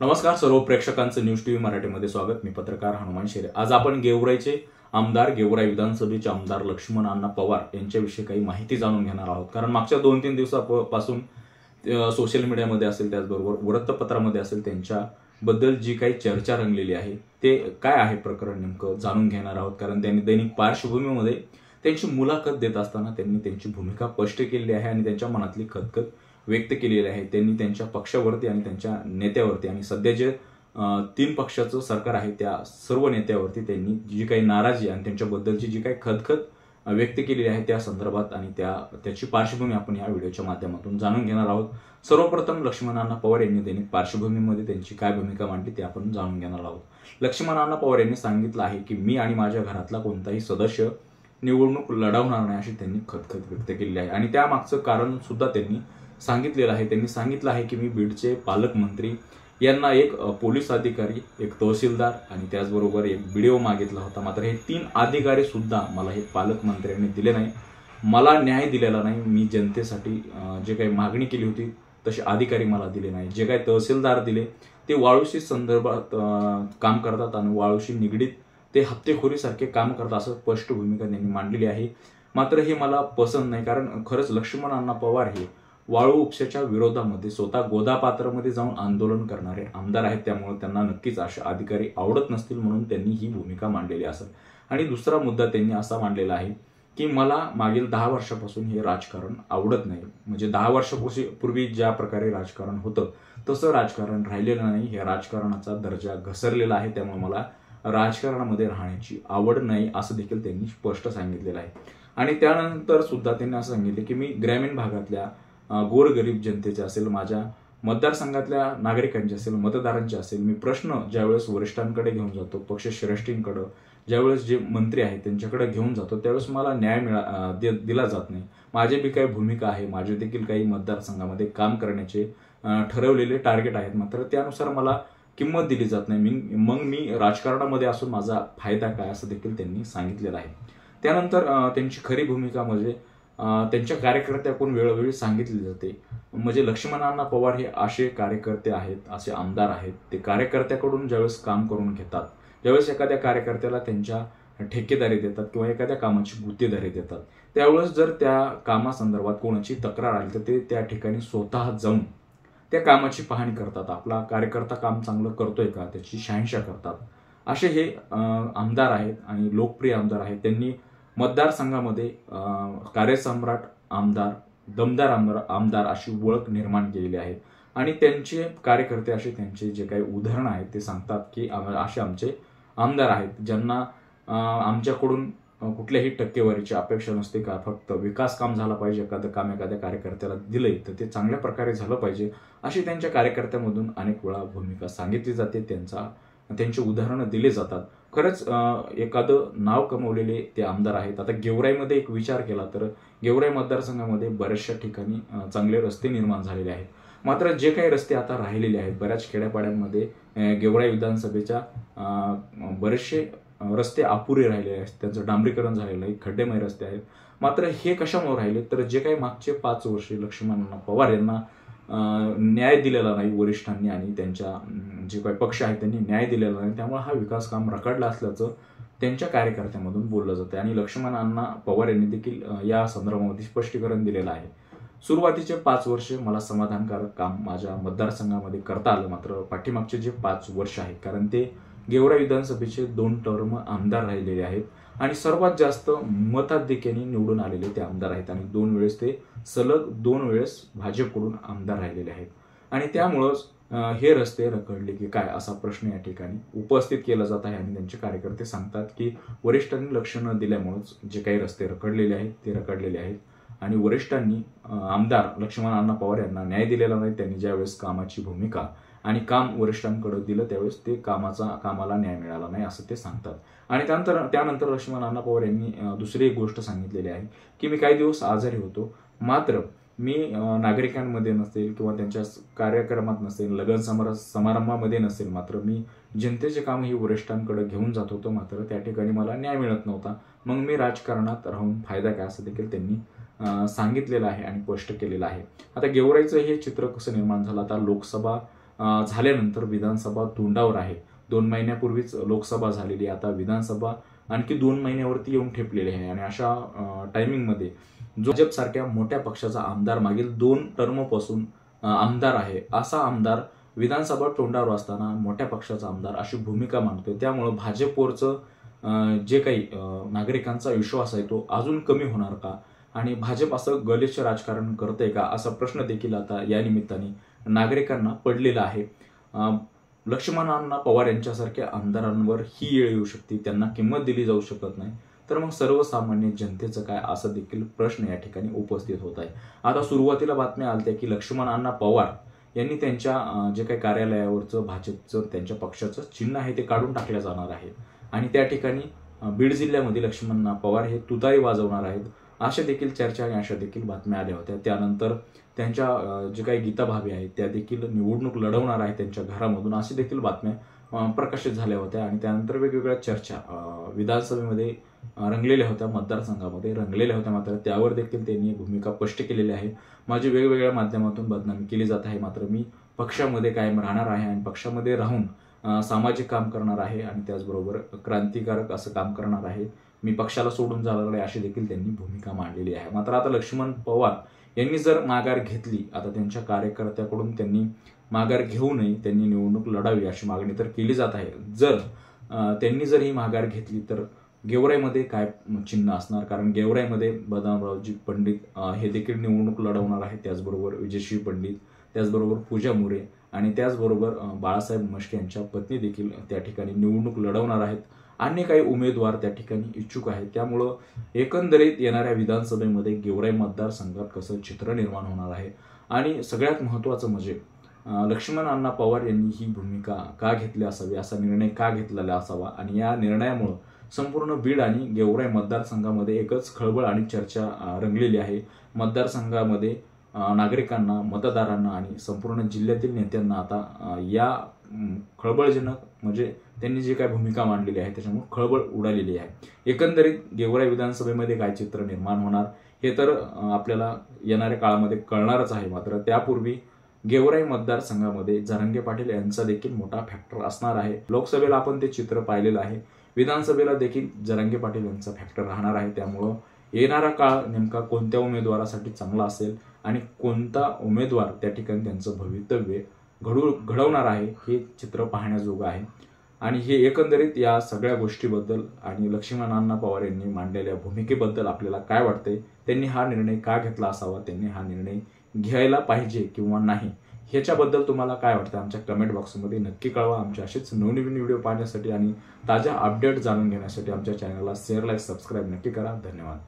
नमस्कार सर्व प्रेक्षकांचं news TV मराठीमध्ये स्वागत। मी पत्रकार हनुमान शेरे। आज आपण गेवराईचे आमदार, गेवराई विधानसभेचे आमदार लक्ष्मण अण्णा पवार यांच्याविषयी काही माहिती जाणून घेणार आहोत। कारण मागच्या 2-3 दिवसापासून सोशल मीडियामध्ये असेल, त्याचबरोबर वृत्तपत्रामध्ये असेल, त्यांच्याबद्दल जी काही चर्चा रंगलेली आहे ते काय आहे प्रकरण नेमकं जाणून घेणार आहोत। कारण त्यांनी दैनिक पार्श्वभूमीमध्ये त्यांची मुलाखत देत असताना त्यांनी त्यांची भूमिका स्पष्ट केली आहे आणि त्यांच्या मनातली खदखद व्यक्त केलेली आहे। त्यांनी त्यांच्या पक्षावरती आणि त्यांच्या नेत्यावरती आणि सध्या जे 3 पक्षाचं सरकार आहे त्या सर्व नेत्यावरती त्यांनी जी काही नाराजी आणि त्यांच्याबद्दलची जी काही खदखद व्यक्त केलेली आहे त्या संदर्भात आणि त्याची पार्श्वभूमी आपण या व्हिडिओच्या माध्यमातून जाणून घेणार आहोत। सर्वप्रथम लक्ष्मण अण्णा पवार यांनी दैनिक पार्श्वभूमीमध्ये त्यांची काय भूमिका मांडली ते आपण जाणून घेणार आहोत। लक्ष्मण अण्णा पवार यांनी सांगितलं आहे की मी आणि माझ्या घरातला कोणताही सदस्य निवडणूक लढवणार नाही अशी त्यांनी खदखद व्यक्त केली आहे आणि त्यामागचं कारण सुद्धा त्यांनी सांगितलेलं आहे। त्यांनी सांगितलं आहे की मी बीडचे पालकमंत्री यांना एक पोलीस अधिकारी, एक तहसीलदार आणि त्याचबरोबर एक बीडीओ मागितला होता, मात्र हे 3 अधिकारी सुद्धा मला हे पालकमंत्र्यांनी दिले नाही, मला न्याय दिलेला नाही। मी जनतेसाठी जे काही मागणी केली होती तसे अधिकारी मला दिले नाही। जे काही तहसीलदार दिले ते वाळूशी संदर्भात काम करतात आणि वाळूशी निगडीत ते हप्तेखोरीसारखे काम करतात असं स्पष्ट भूमिका त्यांनी मांडलेली आहे। मात्र हे मला पसंत नाही, कारण खरंच लक्ष्मण अण्णा पवार हे वाळू उपशाच्या विरोधामध्ये स्वतः गोदापात्रामध्ये जाऊन आंदोलन करणारे आमदार आहेत, त्यामुळे त्यांना नक्कीच असे अधिकारी आवडत नसतील म्हणून त्यांनी ही भूमिका मांडलेली असेल। आणि दुसरा मुद्दा त्यांनी असा मांडलेला आहे की मला मागील 10 वर्षापासून हे राजकारण आवडत नाही, म्हणजे 10 वर्षापूर्वी ज्या प्रकारे राजकारण होतं तसं राजकारण राहिलेलं नाही, हे राजकारणाचा दर्जा घसरलेला आहे, त्यामुळे मला राजकारणामध्ये राहण्याची आवड नाही असं देखील त्यांनी स्पष्ट सांगितलेलं आहे। आणि त्यानंतर सुद्धा त्यांनी असं सांगितले की मी ग्रामीण भागातल्या गोरगरीब जनतेचे असेल, माझ्या मतदारसंघातल्या नागरिकांचे असेल, मतदारांचे असेल, मी प्रश्न ज्यावेळेस वरिष्ठांकडे घेऊन जातो, पक्षश्रेष्ठींकडे ज्यावेळेस जे मंत्री आहेत त्यांच्याकडे घेऊन जातो त्यावेळेस मला न्याय दिला जात नाही। माझी बी काही भूमिका आहे, माझे देखील काही मतदारसंघामध्ये काम करण्याचे ठरवलेले टार्गेट आहेत, मात्र त्यानुसार मला किंमत दिली जात नाही। मग मी राजकारणामध्ये असून माझा फायदा काय असं देखील त्यांनी सांगितलेलं आहे। त्यानंतर त्यांची खरी भूमिका म्हणजे त्यांच्या कार्यकर्त्याकडून वेळोवेळी सांगितली जाते, म्हणजे लक्ष्मण अण्णा पवार हे असे कार्यकर्ते आहेत, असे आमदार आहेत, ते कार्यकर्त्याकडून ज्यावेळेस काम करून घेतात, ज्यावेळेस एखाद्या कार्यकर्त्याला त्यांच्या ठेकेदारी देतात किंवा एखाद्या कामाची गुत्तेदारी देतात, त्यावेळेस जर त्या कामासंदर्भात कोणाची तक्रार आली तर ते त्या ठिकाणी स्वतः जाऊन त्या कामाची पाहणी करतात, आपला कार्यकर्ता काम चांगलं करतोय का त्याची शहानिशा करतात। असे हे आमदार आहेत आणि लोकप्रिय आमदार आहेत। त्यांनी मतदारसंघामध्ये कार्यसम्राट आमदार, दमदार आमदार अशी ओळख निर्माण केलेली आहे आणि त्यांचे कार्यकर्ते असे त्यांचे जे काही उदाहरण आहेत ते सांगतात की असे आमचे आमदार आहेत ज्यांना आमच्याकडून कुठल्याही टक्केवारीची अपेक्षा नसते, का फक्त विकास काम झाला पाहिजे, एखादं काम एखाद्या कार्यकर्त्याला दिलंय तर ते चांगल्या प्रकारे झालं पाहिजे अशी त्यांच्या कार्यकर्त्यामधून अनेक वेळा भूमिका सांगितली जाते, त्यांचे उदाहरणं दिले जातात। खरंच एखादं नाव कमवलेले ते आमदार आहेत। आता गेवराईमध्ये एक विचार केला तर गेवराई मतदारसंघामध्ये बऱ्याचशा ठिकाणी चांगले रस्ते निर्माण झालेले आहेत, मात्र जे काही रस्ते आता राहिलेले आहेत बऱ्याच खेड्यापाड्यांमध्ये गेवराई विधानसभेच्या बरेचसे रस्ते अपुरे राहिले आहेत, त्यांचं डांबरीकरण झालेलं आहे, खड्डेमय रस्ते आहेत। मात्र हे कशामुळे राहिले तर जे काही मागचे 5 वर्षे लक्ष्मण पवार यांना न्याय दिलेला नाही वरिष्ठांनी आणि त्यांच्या जे काही पक्ष आहेत त्यांनी न्याय दिलेला नाही, त्यामुळे हा विकास काम रखडला असल्याचं त्यांच्या कार्यकर्त्यांमधून बोललं जातं। आणि लक्ष्मण अण्णा पवार यांनी देखील या संदर्भामध्ये स्पष्टीकरण दिलेलं आहे। सुरुवातीचे 5 वर्ष मला समाधानकारक काम माझ्या मतदारसंघामध्ये करता आलं, मात्र पाठीमागचे जे 5 वर्ष आहेत, कारण ते गेवराई विधानसभेचे 2 टर्म आमदार राहिलेले आहेत आणि सर्वात जास्त मताधिक्याने निवडून आलेले ते आमदार आहेत आणि 2 वेळेस ते सलग 2 वेळेस भाजपकडून आमदार राहिलेले आहेत आणि त्यामुळंच हे रस्ते रखडले की काय असा प्रश्न या ठिकाणी उपस्थित केला जात आहे आणि त्यांचे कार्यकर्ते सांगतात की वरिष्ठांनी लक्ष न दिल्यामुळेच जे काही रस्ते रखडलेले आहेत ते रखडलेले आहेत आणि वरिष्ठांनी आमदार लक्ष्मण अण्णा पवार यांना न्याय दिलेला नाही। त्यांनी ज्यावेळेस कामाची भूमिका आणि काम वरिष्ठांकडे दिलं त्यावेळेस ते कामाला न्याय मिळाला नाही असं ते सांगतात। आणि त्यानंतर लक्ष्मण अण्णा पवार यांनी दुसरी एक गोष्ट सांगितलेली आहे की मी काही दिवस आजारी होतो, मात्र मी नागरिकांमध्ये नसेल किंवा त्यांच्या कार्यक्रमात नसेल, लग्न समारंभामध्ये नसेल, मात्र मी जनतेचे काम ही वरिष्ठांकडे घेऊन जात होतो, मात्र त्या ठिकाणी मला न्याय मिळत नव्हता, मग मी राजकारणात राहून फायदा काय असं देखील त्यांनी सांगितलेलं आहे आणि स्पष्ट केलेलं आहे। आता गेवराईचं हे चित्र कसं निर्माण झालं, आता लोकसभा झाल्यानंतर विधानसभा तोंडावर आहे. 2 महिन्यापूर्वीच लोकसभा झालेली, आता विधानसभा आणखी 2 महिन्यावरती येऊन ठेपलेली आहे. आणि अशा टायमिंगमध्ये भाजप सारख्या मोठ्या पक्षाचा आमदार मागील 2 टर्मपासून आमदार आहे, असा आमदार विधानसभा तोंडावर असताना मोठ्या पक्षाचा आमदार अशी भूमिका मांडतोय. त्यामुळे भाजपवरचं जे काही नागरिकांचा विश्वास आहे तो अजून कमी होणार का, आणि भाजप असं गलिच्छ राजकारण करतंय का, असा प्रश्न देखील आता या निमित्ताने नागरिकांना पडलेला आहे. लक्ष्मण अण्णा पवार यांच्यासारख्या आमदारांवर ही वेळ येऊ शकते, त्यांना किंमत दिली जाऊ शकत नाही, तर मग सर्वसामान्य जनतेचं काय, असा देखील प्रश्न या ठिकाणी उपस्थित होत आहे. आता सुरुवातीला बातम्या आल्या की लक्ष्मण अण्णा पवार यांनी त्यांच्या जे काही कार्यालयावरचं भाजपचं त्यांच्या पक्षाचं चिन्ह आहे ते काढून टाकलं जाणार आहे, आणि त्या ठिकाणी बीड जिल्ह्यामध्ये लक्ष्मण पवार हे तुतारी वाजवणार आहेत, अशा देखील चर्चा आणि अशा देखील बातम्या आल्या होत्या. त्यानंतर त्यांच्या जे काही गीता भाभी आहेत त्या देखील निवडणूक लढवणार आहेत त्यांच्या घरामधून, अशी देखील बातम्या प्रकाशित झाल्या होत्या. आणि त्यानंतर वेगवेगळ्या चर्चा विधानसभेमध्ये रंगलेल्या होत्या, मतदारसंघामध्ये रंगलेल्या होत्या, मात्र त्यावर देखील त्यांनी भूमिका स्पष्ट केलेली आहे. माझी वेगवेगळ्या माध्यमातून बदनामी केली जात आहे, मात्र मी पक्षामध्ये कायम राहणार आहे आणि पक्षामध्ये राहून सामाजिक काम करणार आहे आणि त्याचबरोबर क्रांतिकारक असं काम करणार आहे. मी पक्षाला सोडून जाणार आहे, अशी देखील त्यांनी भूमिका मांडलेली आहे. मात्र आता लक्ष्मण पवार यांनी जर माघार घेतली, आता त्यांच्या कार्यकर्त्याकडून त्यांनी माघार घेऊ नये, त्यांनी निवडणूक लढावी अशी मागणी तर केली जात आहे. जर त्यांनी जर ही माघार घेतली तर गेवराईमध्ये काय चिन्ह असणार, कारण गेवराईमध्ये बदामरावजी पंडित हे देखील निवडणूक लढवणार आहेत, त्याचबरोबर विजयश्री पंडित, त्याचबरोबर पूजा मोरे आणि त्याचबरोबर बाळासाहेब म्हस्के यांच्या पत्नी देखील त्या ठिकाणी निवडणूक लढवणार आहेत. अन्य काही उमेदवार त्या ठिकाणी इच्छुक आहेत. त्यामुळं एकंदरीत येणाऱ्या विधानसभेमध्ये गेवराई मतदारसंघात कसं चित्र निर्माण होणार आहे, आणि सगळ्यात महत्त्वाचं म्हणजे लक्ष्मण अण्णा पवार यांनी ही भूमिका का घेतली असावी, असा निर्णय का घेतलेला असावा, आणि या निर्णयामुळं संपूर्ण बीड आणि गेवराई मतदारसंघामध्ये एकच खळबळ आणि चर्चा रंगलेली आहे. मतदारसंघामध्ये नागरिकांना, मतदारांना आणि संपूर्ण जिल्ह्यातील नेत्यांना आता या खळबळजनक म्हणजे त्यांनी जे काय भूमिका मांडलेली आहे त्याच्यामुळे खळबळ उडालेली आहे. एकंदरीत गेवराई विधानसभेमध्ये काय चित्र निर्माण होणार हे तर आपल्याला येणाऱ्या काळामध्ये कळणारच आहे. मात्र त्यापूर्वी गेवराई मतदारसंघामध्ये जरांगे पाटील यांचा देखील मोठा फॅक्टर असणार आहे. लोकसभेला आपण ते चित्र पाहिलेलं आहे, विधानसभेला देखील जरांगे पाटील यांचा फॅक्टर राहणार आहे. त्यामुळं येणारा काळ नेमका कोणत्या उमेदवारासाठी चांगला असेल आणि कोणता उमेदवार त्या ठिकाणी त्यांचं भवितव्य घडवणार आहे हे चित्र पाहण्याजोगं आहे. आणि हे एकंदरीत या सगळ्या गोष्टीबद्दल आणि लक्ष्मण अण्णा पवार यांनी मांडलेल्या भूमिकेबद्दल आपल्याला काय वाटतंय, त्यांनी हा निर्णय का घेतला असावा, त्यांनी हा निर्णय घ्यायला पाहिजे किंवा नाही, ह्याच्याबद्दल तुम्हाला काय वाटतं आमच्या कमेंट बॉक्समध्ये नक्की कळवा. आमच्या असेच नवनवीन व्हिडिओ पाहण्यासाठी आणि ताज्या अपडेट जाणून घेण्यासाठी आमच्या चॅनलला शेअर, लाईक, सबस्क्राईब नक्की करा. धन्यवाद.